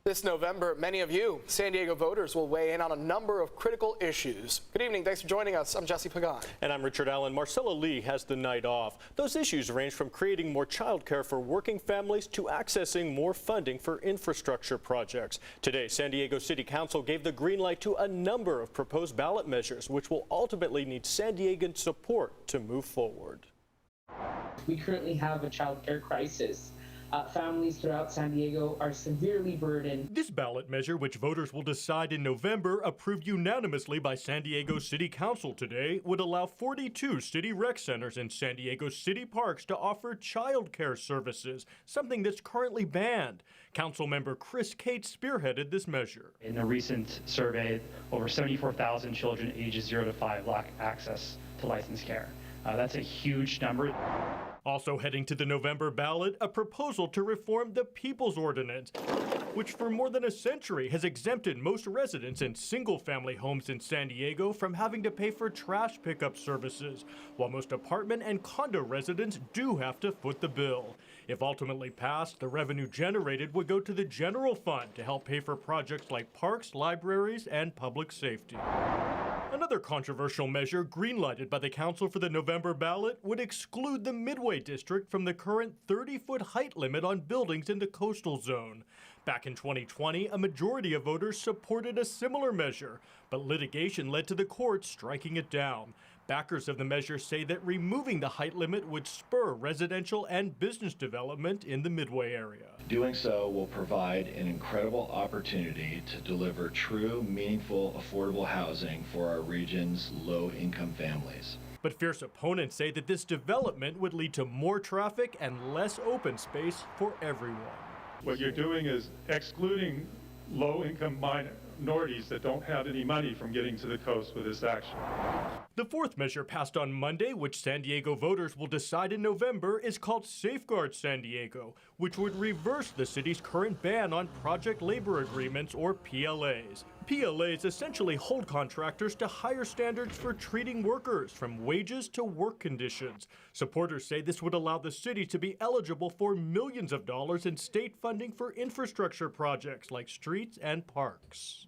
This November, many of you, San Diego voters, will weigh in on a number of critical issues. Good evening. Thanks for joining us. I'm Jesse Pagan. And I'm Richard Allen. Marcella Lee has the night off. Those issues range from creating more childcare for working families to accessing more funding for infrastructure projects. Today, San Diego City Council gave the green light to a number of proposed ballot measures, which will ultimately need San Diegan support to move forward. We currently have a childcare crisis. Families throughout San Diego are severely burdened. This ballot measure, which voters will decide in November, approved unanimously by San Diego City Council today, would allow 42 city rec centers in San Diego city parks to offer child care services, something that's currently banned. Councilmember Chris Cates spearheaded this measure. In a recent survey, over 74,000 children ages 0 to 5 lack access to licensed care. That's a huge number. Also heading to the November ballot, a proposal to reform the People's Ordinance, which for more than a century has exempted most residents in single-family homes in San Diego from having to pay for trash pickup services, while most apartment and condo residents do have to foot the bill. If ultimately passed, the revenue generated would go to the general fund to help pay for projects like parks, libraries, and public safety. Another controversial measure greenlighted by the council for the November ballot would exclude the Midway District from the current 30-foot height limit on buildings in the coastal zone. Back in 2020, a majority of voters supported a similar measure, but litigation led to the courts striking it down. Backers of the measure say that removing the height limit would spur residential and business development in the Midway area. Doing so will provide an incredible opportunity to deliver true, meaningful, affordable housing for our region's low-income families. But fierce opponents say that this development would lead to more traffic and less open space for everyone. What you're doing is excluding low-income minorities that don't have any money from getting to the coast with this action. The fourth measure passed on Monday, which San Diego voters will decide in November, is called Safeguard San Diego, which would reverse the city's current ban on project labor agreements, or PLAs. PLAs essentially hold contractors to higher standards for treating workers, from wages to work conditions. Supporters say this would allow the city to be eligible for millions of dollars in state funding for infrastructure projects like streets and parks.